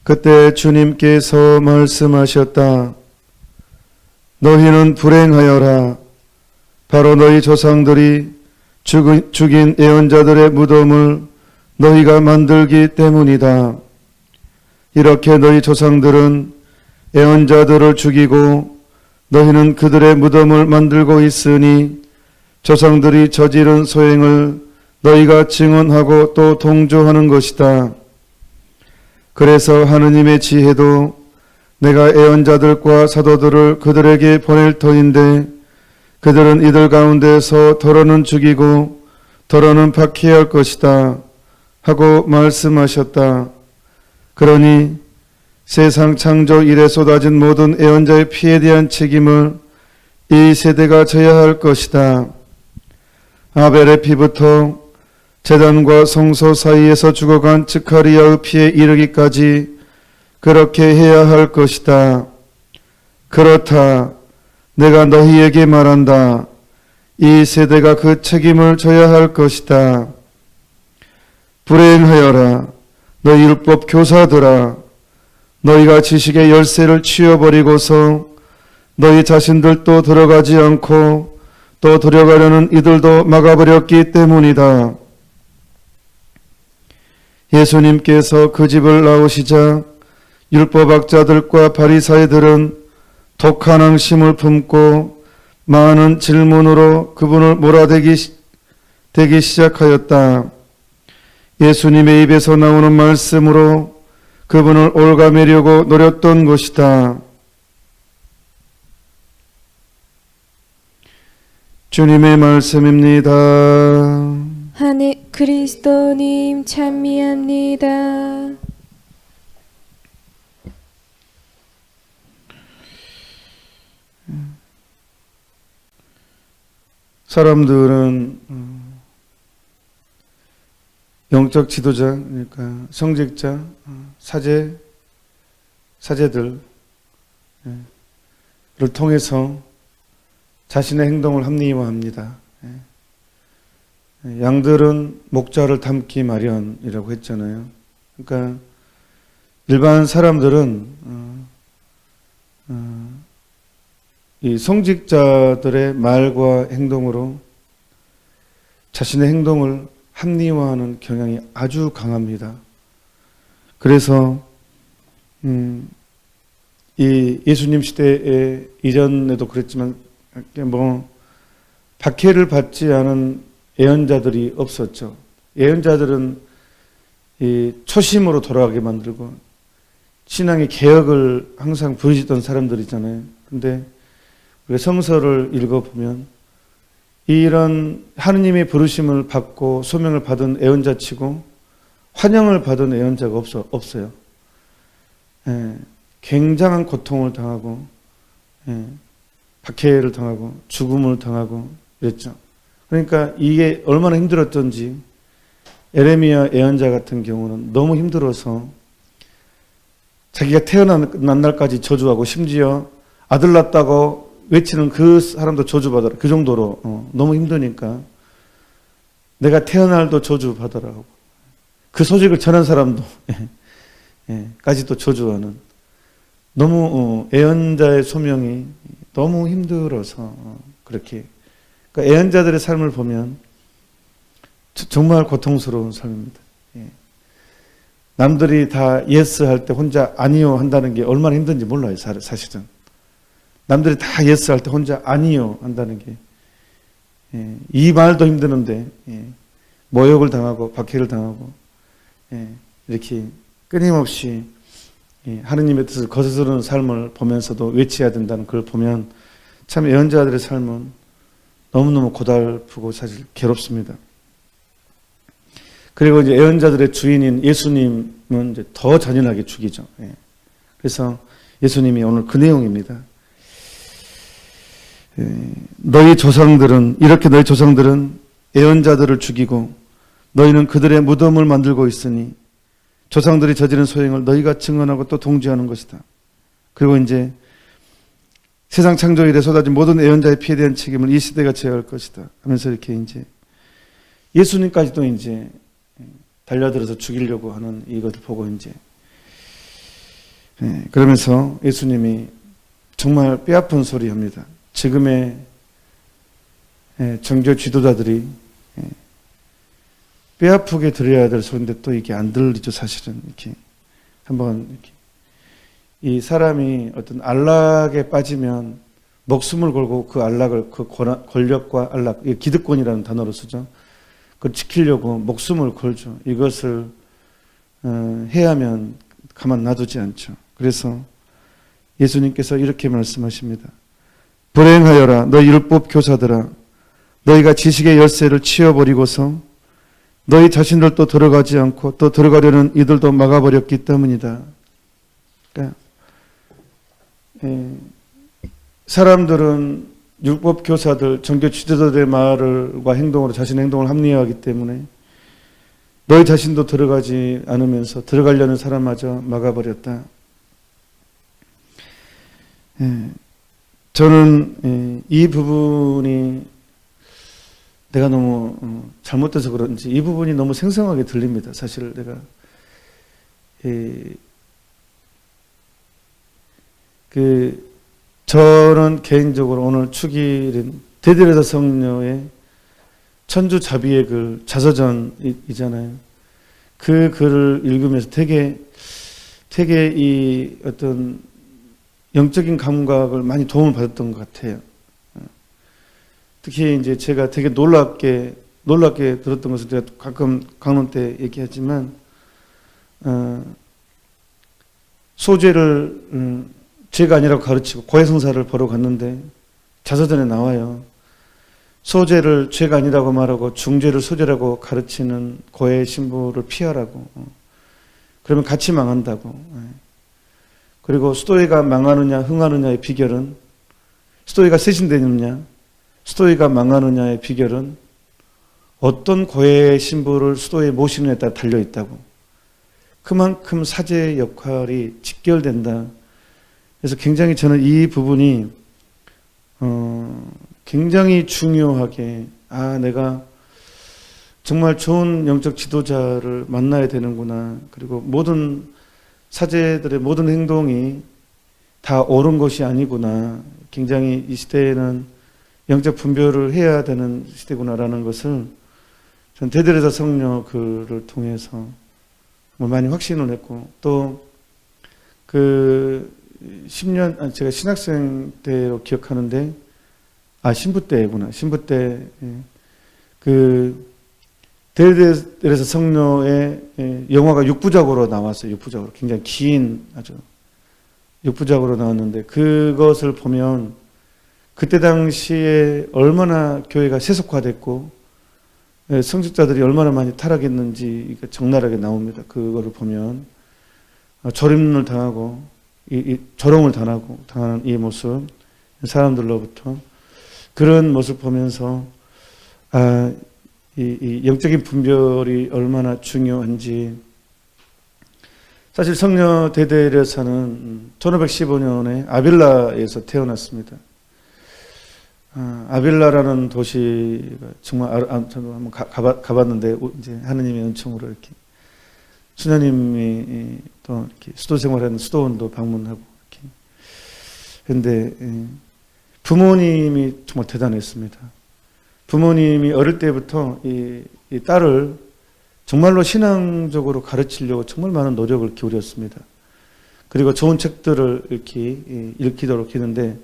그때 주님께서 말씀하셨다. 너희는 불행하여라. 바로 너희 조상들이 죽인 예언자들의 무덤을 너희가 만들기 때문이다. 이렇게 너희 조상들은 예언자들을 죽이고 너희는 그들의 무덤을 만들고 있으니 조상들이 저지른 소행을 너희가 증언하고 또 동조하는 것이다. 그래서 하느님의 지혜도 내가 예언자들과 사도들을 그들에게 보낼 터인데 그들은 이들 가운데서 더러는 죽이고 더러는 박해할 것이다 하고 말씀하셨다. 그러니 세상 창조 이래 쏟아진 모든 예언자의 피에 대한 책임을 이 세대가 져야 할 것이다. 아벨의 피부터 제단과 성소 사이에서 죽어간 즈카리아의 피에 이르기까지 그렇게 해야 할 것이다. 그렇다. 내가 너희에게 말한다. 이 세대가 그 책임을 져야 할 것이다. 불행하여라. 너희 율법 교사들아. 너희가 지식의 열쇠를 치워버리고서 너희 자신들도 들어가지 않고 또 들어가려는 이들도 막아버렸기 때문이다. 예수님께서 그 집을 나오시자 율법학자들과 바리사이들은 독한 앙심을 품고 많은 질문으로 그분을 몰아대기 시작하였다. 예수님의 입에서 나오는 말씀으로 그분을 올가매려고 노렸던 것이다. 주님의 말씀입니다. 그리스도님 찬미합니다. 사람들은 영적 지도자, 그러니까 성직자, 사제들을 통해서 자신의 행동을 합리화합니다. 양들은 목자를 닮기 마련이라고 했잖아요. 그러니까 일반 사람들은 이 성직자들의 말과 행동으로 자신의 행동을 합리화하는 경향이 아주 강합니다. 그래서 이 예수님 시대에 이전에도 그랬지만 박해를 받지 않은 예언자들이 없었죠. 예언자들은 이 초심으로 돌아가게 만들고 신앙의 개혁을 항상 부르짖던 사람들이잖아요. 근데 우리 성서를 읽어보면 이런 하느님의 부르심을 받고 소명을 받은 예언자치고 환영을 받은 예언자가 없어요. 굉장한 고통을 당하고 박해를 당하고 죽음을 당하고 그랬죠. 그러니까 이게 얼마나 힘들었던지 에레미야 예언자 같은 경우는 너무 힘들어서 자기가 태어난 날까지 저주하고 심지어 아들 낳았다고 외치는 그 사람도 저주받아라. 그 정도로 너무 힘드니까 내가 태어날도 저주받아라고 그 소식을 전한 사람도 까지도 저주하는 너무 예언자의 소명이 너무 힘들어서 그렇게 그러니까 예언자들의 삶을 보면 정말 고통스러운 삶입니다. 남들이 다 예스 할 때 혼자 아니요 한다는 게 얼마나 힘든지 몰라요. 사실은 남들이 다 예스 할 때 혼자 아니요 한다는 게 이 말도 힘드는데 모욕을 당하고 박해를 당하고 이렇게 끊임없이 하느님의 뜻을 거스르는 삶을 보면서도 외쳐야 된다는 걸 보면 참 예언자들의 삶은 너무너무 고달프고 사실 괴롭습니다. 그리고 이제 예언자들의 주인인 예수님은 이제 더 잔인하게 죽이죠. 그래서 예수님이 오늘 그 내용입니다. 너희 조상들은 예언자들을 죽이고 너희는 그들의 무덤을 만들고 있으니 조상들이 저지른 소행을 너희가 증언하고 또 동지하는 것이다. 그리고 이제 세상 창조 이래 쏟아진 모든 예언자의 피에 대한 책임을 이 시대가 져야 할 것이다. 하면서 이렇게 이제 예수님까지도 이제 달려들어서 죽이려고 하는 이것을 보고 이제 그러면서 예수님이 정말 뼈아픈 소리 합니다. 지금의 정교 지도자들이 뼈아프게 들어야 될 소리인데 또 이게 안 들리죠, 사실은. 이렇게 한번 이렇게 이 사람이 어떤 안락에 빠지면 목숨을 걸고 그 안락을, 그 권력과 안락, 기득권이라는 단어로 쓰죠. 그걸 지키려고 목숨을 걸죠. 이것을 해야 하면 가만 놔두지 않죠. 그래서 예수님께서 이렇게 말씀하십니다. 불행하여라 너희 율법 교사들아, 너희가 지식의 열쇠를 치워버리고서 너희 자신들도 들어가지 않고 또 들어가려는 이들도 막아버렸기 때문이다. 그러니까 사람들은 율법 교사들, 정교 지도자들의 말과 행동으로 자신의 행동을 합리화하기 때문에 너희 자신도 들어가지 않으면서 들어가려는 사람마저 막아버렸다. 저는 이 부분이 내가 너무 잘못돼서 그런지 이 부분이 너무 생생하게 들립니다. 사실 내가 저는 개인적으로 오늘 축일인 대들에서 성녀의 천주자비의 글 자서전이잖아요. 그 글을 읽으면서 되게 이 어떤 영적인 감각을 많이 도움을 받았던 것 같아요. 특히 이제 제가 되게 놀랍게 들었던 것을 제가 가끔 강론 때 얘기하지만, 소죄를 죄가 아니라고 가르치고 고해성사를 보러 갔는데 자서전에 나와요. 소죄를 죄가 아니라고 말하고 중죄를 소죄라고 가르치는 고해 신부를 피하라고. 그러면 같이 망한다고. 그리고 스토이가 망하느냐 흥하느냐의 비결은, 스토이가 세신되느냐 스토이가 망하느냐의 비결은 어떤 고해 신부를 스토이에 모시느냐에 따라 달려있다고. 그만큼 사제의 역할이 직결된다. 그래서 굉장히 저는 이 부분이 굉장히 중요하게, 내가 정말 좋은 영적 지도자를 만나야 되는구나. 그리고 모든 사제들의 모든 행동이 다 옳은 것이 아니구나. 굉장히 이 시대에는 영적 분별을 해야 되는 시대구나라는 것을 전 대들에서 성녀 글을 통해서 많이 확신을 했고, 또 그 10년, 제가 신학생 때로 기억하는데, 신부 때구나. 신부 때, 그, 대들에서 성녀의 영화가 6부작으로 나왔어요. 6부작으로. 굉장히 긴, 아주 6부작으로 나왔는데, 그것을 보면, 그때 당시에 얼마나 교회가 세속화됐고, 성직자들이 얼마나 많이 타락했는지 적나라하게 나옵니다. 그거를 보면. 조림을 당하고, 조롱을 당하는 이 모습, 사람들로부터 그런 모습 보면서 이 영적인 분별이 얼마나 중요한지. 사실 성녀 대데레사는 1515년에 아빌라에서 태어났습니다. 아빌라라는 도시가 정말 저도 한번 가봤는데, 이제 하느님의 은총으로 이렇게 수녀님이 또 이렇게 수도 생활하는 수도원도 방문하고 이렇게. 그런데 부모님이 정말 대단했습니다. 부모님이 어릴 때부터 이 딸을 정말로 신앙적으로 가르치려고 정말 많은 노력을 기울였습니다. 그리고 좋은 책들을 이렇게 읽히도록 했는데,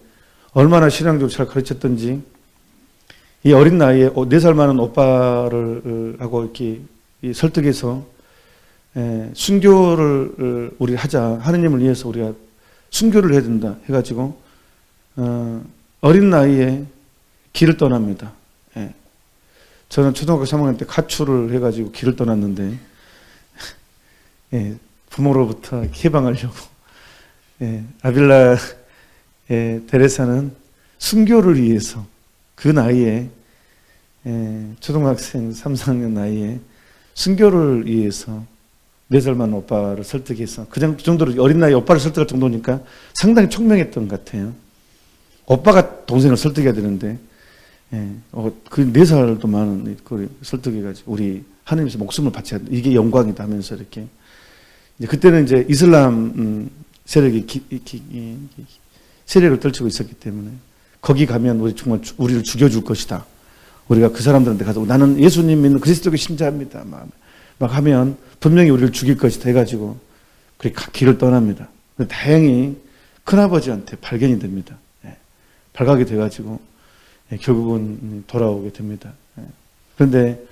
얼마나 신앙적으로 잘 가르쳤던지, 이 어린 나이에 4살 많은 오빠를 하고 이렇게 설득해서 순교를 우리 하자, 하느님을 위해서 우리가 순교를 해야 된다 해가지고 어린 나이에 길을 떠납니다. 저는 초등학교 3학년 때 가출을 해가지고 길을 떠났는데, 부모로부터 해방하려고. 아빌라 데레사는 순교를 위해서 그 나이에, 초등학생 3, 4학년 나이에 순교를 위해서 4살 많은 오빠를 설득해서, 그 정도로 어린 나이에 오빠를 설득할 정도니까 상당히 총명했던 것 같아요. 오빠가 동생을 설득해야 되는데, 그 4살도 많은 그 설득해가지고 우리 하나님께서 목숨을 바쳐야 돼. 이게 영광이다 하면서 이렇게. 이제 그때는 이제 이슬람 세력을 떨치고 있었기 때문에 거기 가면 우리 정말 우리를 죽여줄 것이다. 우리가 그 사람들한테 가서 나는 예수님 믿는 그리스도교 신자입니다. 막 하면 분명히 우리를 죽일 것이다 해가지고 그렇게 길을 떠납니다. 다행히 큰아버지한테 발견이 됩니다. 발각이 돼가지고 결국은 돌아오게 됩니다. 그런데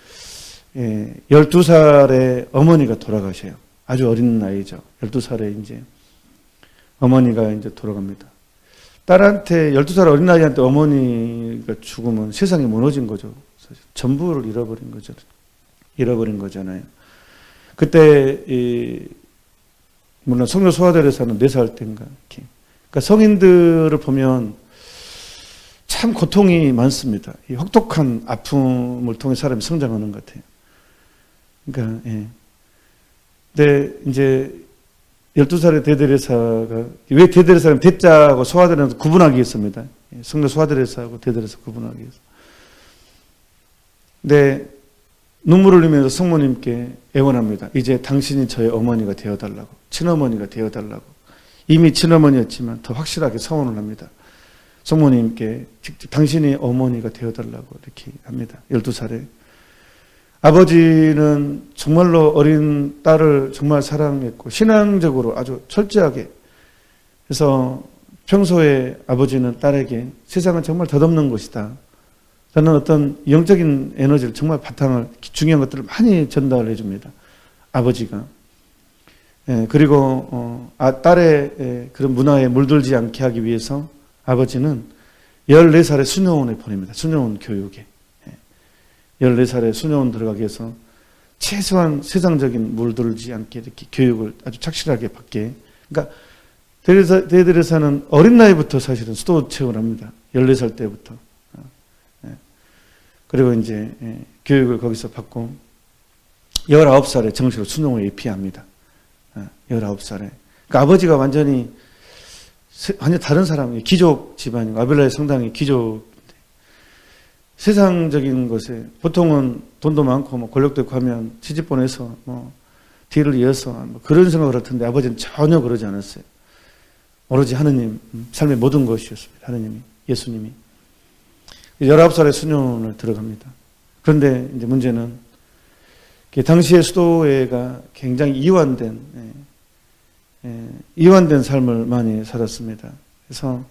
12살에 어머니가 돌아가셔요. 아주 어린 나이죠. 12살에 이제 어머니가 이제 돌아갑니다. 딸한테 12살 어린 아이한테 어머니가 죽으면 세상이 무너진 거죠. 사실 전부를 잃어버린 거죠. 잃어버린 거잖아요. 그때 물론 성녀 소아들에서는 4살 때인가 이렇게. 그러니까 성인들을 보면 참 고통이 많습니다. 이 혹독한 아픔을 통해 사람이 성장하는 것 같아요. 그러니까 근데 이제 12살의 대데레사가 왜 대데레사는 대자하고 소아들에서 구분하기 위해서입니다. 성녀 소아들에사하고 대데레사 구분하기 위해서. 근데 눈물을 흘리면서 성모님께 애원합니다. 이제 당신이 저의 어머니가 되어달라고, 친어머니가 되어달라고. 이미 친어머니였지만 더 확실하게 서원을 합니다. 성모님께 직접 당신이 어머니가 되어달라고 이렇게 합니다. 12살에. 아버지는 정말로 어린 딸을 정말 사랑했고 신앙적으로 아주 철저하게 해서 평소에 아버지는 딸에게 세상은 정말 덧없는 곳이다. 저는 어떤 영적인 에너지를 정말 바탕을 중요한 것들을 많이 전달해 줍니다. 아버지가. 그리고 딸의 그런 문화에 물들지 않게 하기 위해서 아버지는 14살에 수녀원에 보냅니다. 수녀원 교육에. 14살에 수녀원 들어가기 위해서 최소한 세상적인 물들지 않게 이렇게 교육을 아주 착실하게 받게. 그러니까 대데레사는 어린 나이부터 사실은 수도 체험을 합니다. 14살 때부터. 그리고 이제 교육을 거기서 받고 19살에 정식으로 수녀원에 입회합니다. 19살에. 그러니까 아버지가 완전 다른 사람이에요. 귀족 집안이고 아벨라의 성당이 귀족. 세상적인 것에 보통은 돈도 많고 뭐 권력도 있고 하면 시집보내서 뭐 뒤를 이어서 뭐 그런 생각을 할 텐데 아버지는 전혀 그러지 않았어요. 오로지 하느님, 삶의 모든 것이었습니다. 하느님이, 예수님이. 19살에 수녀원을 들어갑니다. 그런데 이제 문제는 당시의 수도회가 굉장히 이완된 삶을 많이 살았습니다. 그래서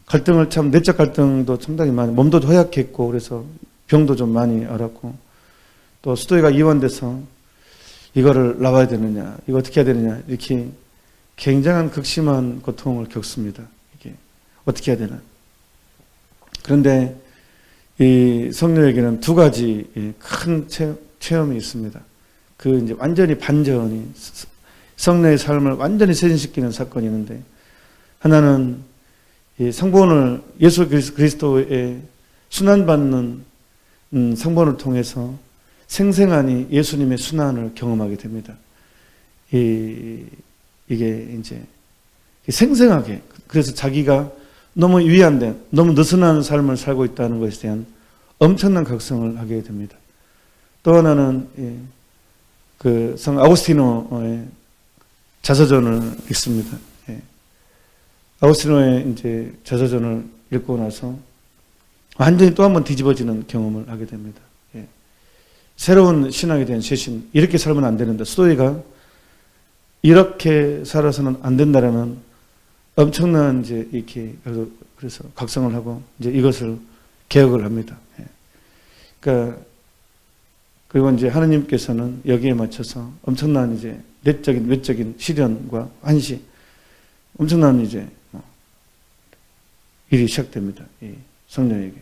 갈등을 내적 갈등도 상당히 많이, 몸도 허약했고, 그래서 병도 좀 많이 앓았고, 또 수도회가 이완돼서 이거를 나와야 되느냐, 이거 어떻게 해야 되느냐, 이렇게 굉장한 극심한 고통을 겪습니다. 이게 어떻게 해야 되나. 그런데 이 성녀에게는 2가지 큰 체험이 있습니다. 그 이제 완전히 반전이, 성녀의 삶을 완전히 세진시키는 사건이 있는데, 하나는 이 상본을 예수 그리스도의 순환받는 상본을 통해서 생생하니 예수님의 순환을 경험하게 됩니다. 이게 이제 생생하게, 그래서 자기가 너무 위안된, 너무 느슨한 삶을 살고 있다는 것에 대한 엄청난 각성을 하게 됩니다. 또 하나는 그 성 아우구스티노의 자서전을 읽습니다. 아우구스티노의 이제 자서전을 읽고 나서 완전히 또 한 번 뒤집어지는 경험을 하게 됩니다. 새로운 신앙에 대한 쇄신, 이렇게 살면 안 되는데, 수도회가 이렇게 살아서는 안 된다라는 엄청난 이제 이렇게 그래서 각성을 하고 이제 이것을 개혁을 합니다. 그러니까 그리고 이제 하느님께서는 여기에 맞춰서 엄청난 이제 내적인 외적인 시련과 환시, 엄청난 이제 일이 시작됩니다. 이 성녀에게.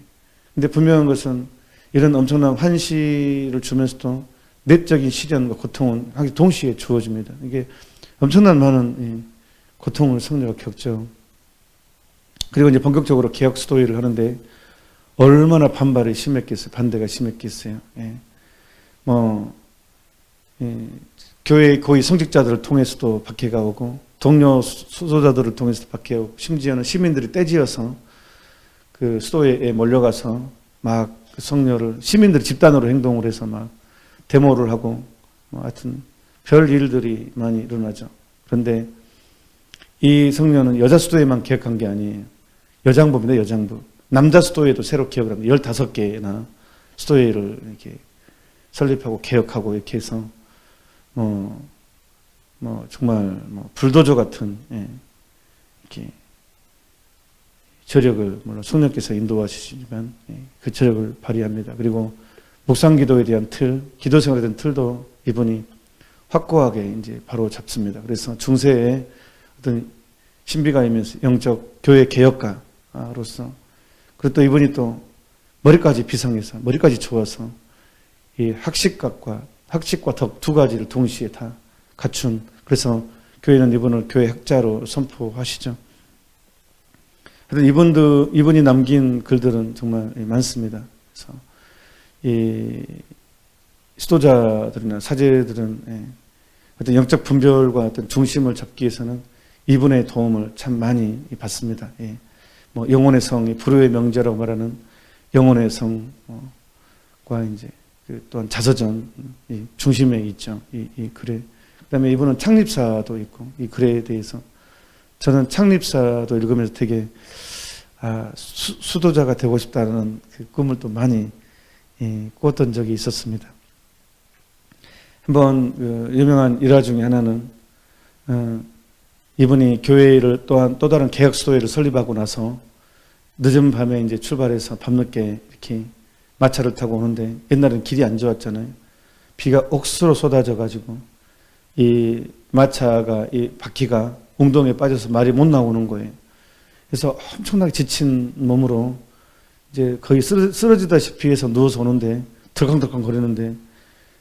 근데 분명한 것은 이런 엄청난 환시를 주면서도 내적인 시련과 고통은 동시에 주어집니다. 이게 엄청난 많은 고통을 성녀가 겪죠. 그리고 이제 본격적으로 개혁 수도회를 하는데 얼마나 반발이 심했겠어요. 반대가 심했겠어요. 교회 거의 성직자들을 통해서도 박해가 오고, 동료 수도자들을 통해서도 박해가 오고, 심지어는 시민들이 떼지어서 그 수도회에 몰려가서 막 그 성녀를, 시민들이 집단으로 행동을 해서 막 데모를 하고, 하여튼 별 일들이 많이 일어나죠. 그런데 이 성녀는 여자 수도에만 개혁한 게 아니에요. 여장부입니다. 여장부. 남자 수도에도 새로 개혁을 합니다. 15개나 수도회를 이렇게 설립하고 개혁하고 이렇게 해서 정말 불도저 같은 이렇게 저력을 물론 성령께서 인도하시지만 그 저력을 발휘합니다. 그리고 묵상기도에 대한 틀, 기도 생활에 대한 틀도 이분이 확고하게 이제 바로 잡습니다. 그래서 중세에 어떤 신비가이면서 영적 교회 개혁가로서 그리고 또 이분이 또 머리까지 비상해서 머리까지 좋아서 이 학식과 덕 두 가지를 동시에 다 갖춘 그래서 교회는 이분을 교회 학자로 선포하시죠. 하여튼 이분이 남긴 글들은 정말 많습니다. 그래서 이 지도자들이나 사제들은 어떤 영적 분별과 어떤 중심을 잡기 위해서는 이분의 도움을 참 많이 받습니다. 영혼의 성이 불후의 명제라고 말하는 영혼의 성과 이제 또한 자서전 중심에 있죠. 이 글에. 그다음에 이분은 창립사도 있고 이 글에 대해서 저는 창립사도 읽으면서 되게 수도자가 되고 싶다는 그 꿈을 또 많이 꾸었던 적이 있었습니다. 한번 유명한 일화 중에 하나는 이분이 교회를 또한 또 다른 개혁 수도회를 설립하고 나서 늦은 밤에 이제 출발해서 밤늦게 이렇게 마차를 타고 오는데 옛날에는 길이 안 좋았잖아요. 비가 옥수로 쏟아져 가지고 이 마차가 이 바퀴가 웅덩이에 빠져서 말이 못 나오는 거예요. 그래서 엄청나게 지친 몸으로 이제 거의 쓰러지다시피 해서 누워서 오는데 덜컹덜컹 거리는데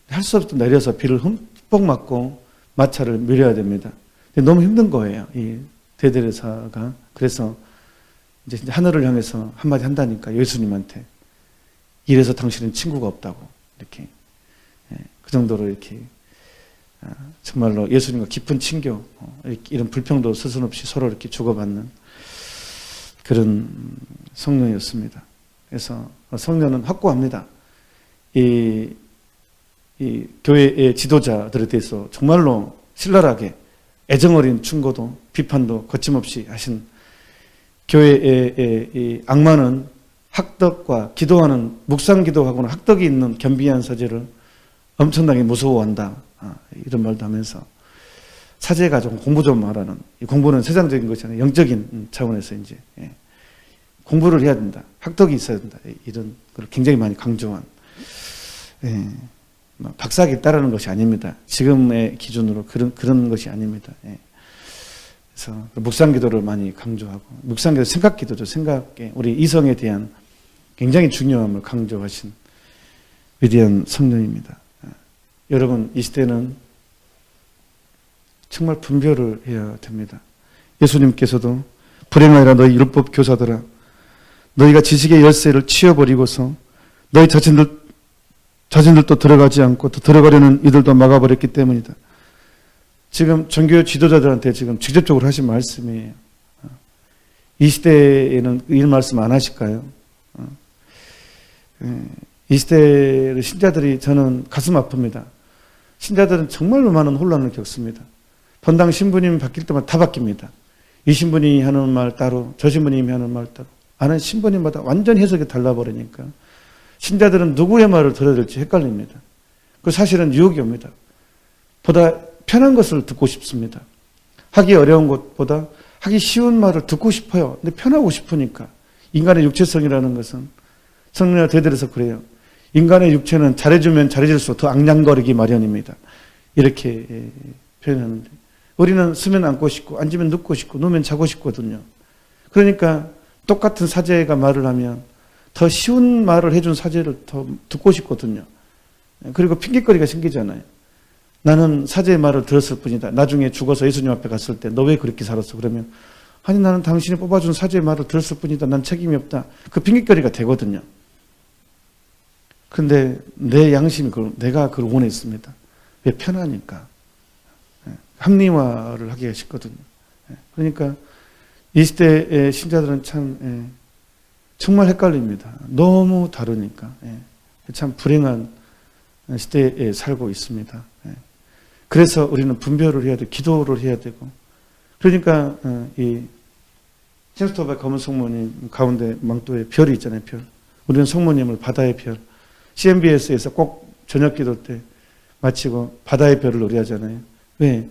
할 수 없이 내려서 비를 흠뻑 맞고 마차를 밀어야 됩니다. 너무 힘든 거예요. 이 대대례사가. 그래서 이제 하늘을 향해서 한마디 한다니까 예수님한테 이래서 당신은 친구가 없다고 이렇게 그 정도로 이렇게 정말로 예수님과 깊은 친교 이런 불평도 서슴없이 서로 이렇게 주고받는 그런 성령이었습니다. 그래서 성령은 확고합니다. 이 교회의 지도자들에 대해서 정말로 신랄하게 애정어린 충고도 비판도 거침없이 하신 교회의 이 악마는 학덕과 기도하는 묵상기도하고는 학덕이 있는 겸비한 사제를 엄청나게 무서워한다. 이런 말도 하면서 사제가 좀 공부 좀 하라는 이 공부는 세상적인 것이 아니라 영적인 차원에서 이제 공부를 해야 된다. 학덕이 있어야 된다. 이런 걸 굉장히 많이 강조한 박사학위 따르는 것이 아닙니다. 지금의 기준으로 그런 것이 아닙니다. 그래서 묵상기도를 많이 강조하고 묵상기도 생각기도죠. 생각에 우리 이성에 대한 굉장히 중요함을 강조하신 위대한 성령입니다. 여러분 이 시대는 정말 분별을 해야 됩니다. 예수님께서도 불행하여라 너희 율법 교사들아 너희가 지식의 열쇠를 치워버리고서 너희 자신들도 들어가지 않고 또 들어가려는 이들도 막아버렸기 때문이다. 지금 종교 지도자들한테 지금 직접적으로 하신 말씀이에요. 이 시대에는 이 말씀 안 하실까요? 이 시대의 신자들이 저는 가슴 아픕니다. 신자들은 정말로 많은 혼란을 겪습니다. 본당 신부님이 바뀔 때마다 다 바뀝니다. 이 신부님이 하는 말 따로 저 신부님이 하는 말 따로 아는 신부님마다 완전 해석이 달라버리니까 신자들은 누구의 말을 들어야 될지 헷갈립니다. 그 사실은 유혹이 옵니다. 보다 편한 것을 듣고 싶습니다. 하기 어려운 것보다 하기 쉬운 말을 듣고 싶어요. 근데 편하고 싶으니까. 인간의 육체성이라는 것은 성령과 대들에서 그래요. 인간의 육체는 잘해주면 잘해줄수록 더 앙냥거리기 마련입니다. 이렇게 표현하는데 우리는 쓰면 앉고 싶고 앉으면 눕고 싶고 누우면 자고 싶거든요. 그러니까 똑같은 사제가 말을 하면 더 쉬운 말을 해준 사제를 더 듣고 싶거든요. 그리고 핑계거리가 생기잖아요. 나는 사제의 말을 들었을 뿐이다. 나중에 죽어서 예수님 앞에 갔을 때 너 왜 그렇게 살았어? 그러면 아니 나는 당신이 뽑아준 사제의 말을 들었을 뿐이다. 난 책임이 없다. 그 핑계거리가 되거든요. 그런데 내 양심이 내가 그걸 원했습니다. 왜? 편하니까. 합리화를 하게 하셨거든요. 그러니까 이 시대의 신자들은 참 정말 헷갈립니다. 너무 다르니까. 참 불행한 시대에 살고 있습니다. 그래서 우리는 분별을 해야 되고 기도를 해야 되고 그러니까 이 킹스토바 검은 성모님 가운데 망토에 별이 있잖아요. 별. 우리는 성모님을 바다의 별. CMBS에서 꼭 저녁 기도 때 마치고 바다의 별을 노래하잖아요. 왜?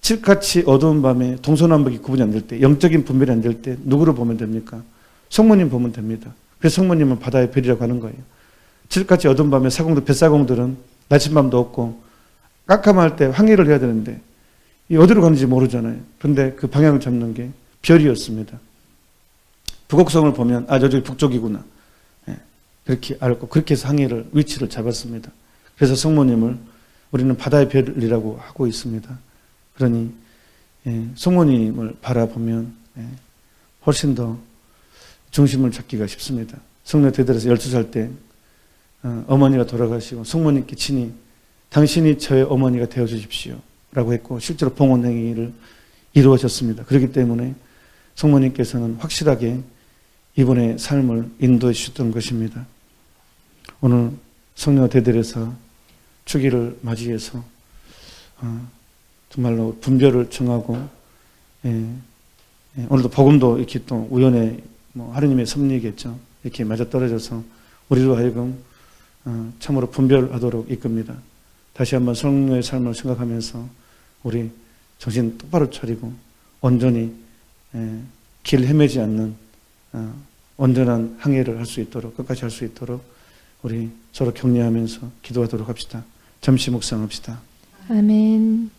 칠같이 어두운 밤에 동서남북이 구분이 안 될 때, 영적인 분별이 안 될 때 누구를 보면 됩니까? 성모님 보면 됩니다. 그래서 성모님은 바다의 별이라고 하는 거예요. 칠같이 어두운 밤에 사공들, 뱃사공들은 나침밤도 없고 깜깜할 때 항해를 해야 되는데 이 어디로 가는지 모르잖아요. 그런데 그 방향을 잡는 게 별이었습니다. 북극성을 보면 저쪽이 북쪽이구나. 그렇게 알고 그렇게 해서 항해를 위치를 잡았습니다. 그래서 성모님을 우리는 바다의 별이라고 하고 있습니다. 그러니 성모님을 바라보면 훨씬 더 중심을 잡기가 쉽습니다. 성녀 대들에서 12살 때 어머니가 돌아가시고 성모님께 친히 당신이 저의 어머니가 되어주십시오 라고 했고 실제로 봉헌행위를 이루어졌습니다. 그렇기 때문에 성모님께서는 확실하게 이분의 삶을 인도해 주셨던 것입니다. 오늘 성녀 대들에서 주기를 맞이해서 정말로 분별을 청하고 오늘도 복음도 이렇게 또 우연에 하느님의 섭리겠죠. 이렇게 맞아떨어져서 우리로 하여금 참으로 분별하도록 이끕니다. 다시 한번 성령의 삶을 생각하면서 우리 정신 똑바로 차리고 온전히 길 헤매지 않는 온전한 항해를 할 수 있도록 끝까지 할 수 있도록 우리 서로 격려하면서 기도하도록 합시다. 잠시 묵상합시다. 아멘.